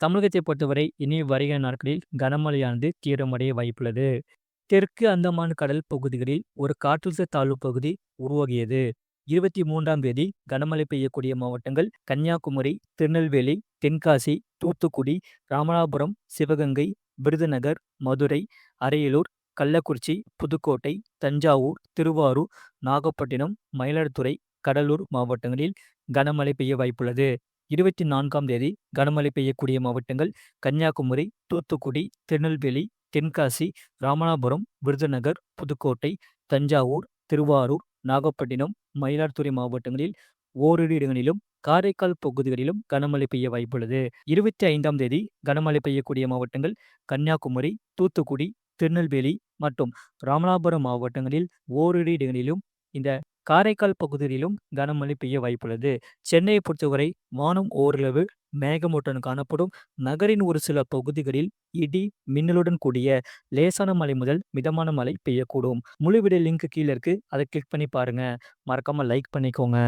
தமிழகத்தை பொறுத்தவரை இனி வருகிற நாட்களில் கனமழையானது தீவிரமடைய வாய்ப்புள்ளது. தெற்கு அந்தமான் கடல் பகுதிகளில் ஒரு காற்றழுத்த தாழ்வு பகுதி உருவாகியது. 23ஆம் தேதி கனமழை பெய்யக்கூடிய மாவட்டங்கள் கன்னியாகுமரி, திருநெல்வேலி, தென்காசி, தூத்துக்குடி, ராமநாதபுரம், சிவகங்கை, விருதுநகர், மதுரை, அரியலூர், கள்ளக்குறிச்சி, புதுக்கோட்டை, தஞ்சாவூர், திருவாரூர், நாகப்பட்டினம், மயிலாடுதுறை, கடலூர் மாவட்டங்களில் கனமழை பெய்ய வாய்ப்புள்ளது. 24ஆம் தேதி கனமழை பெய்யக்கூடிய மாவட்டங்கள் கன்னியாகுமரி, தூத்துக்குடி, திருநெல்வேலி, தென்காசி, ராமநாதபுரம், விருதுநகர், புதுக்கோட்டை, தஞ்சாவூர், திருவாரூர், நாகப்பட்டினம், மயிலாடுதுறை மாவட்டங்களில் ஓரிரு இடங்களிலும் காரைக்கால் பகுதிகளிலும் கனமழை பெய்ய வாய்ப்புள்ளது. 25ஆம் தேதி கனமழை பெய்யக்கூடிய மாவட்டங்கள் கன்னியாகுமரி, தூத்துக்குடி, திருநெல்வேலி மற்றும் ராமநாதபுரம் மாவட்டங்களில் ஓரிரு இடங்களிலும் இந்த காரைக்கால் பகுதிகளிலும் கனமழை பெய்ய வாய்ப்புள்ளது. சென்னையை பொறுத்தவரை வானம் ஓரளவு மேகமூட்டம் காணப்படும். நகரின் ஒரு சில பகுதிகளில் இடி மின்னலுடன் கூடிய லேசான மழை முதல் மிதமான மழை பெய்யக்கூடும். முழு வீடியோ லிங்க் கீழே இருக்கு. அதை கிளிக் பண்ணி பாருங்க. மறக்காம லைக் பண்ணிக்கோங்க.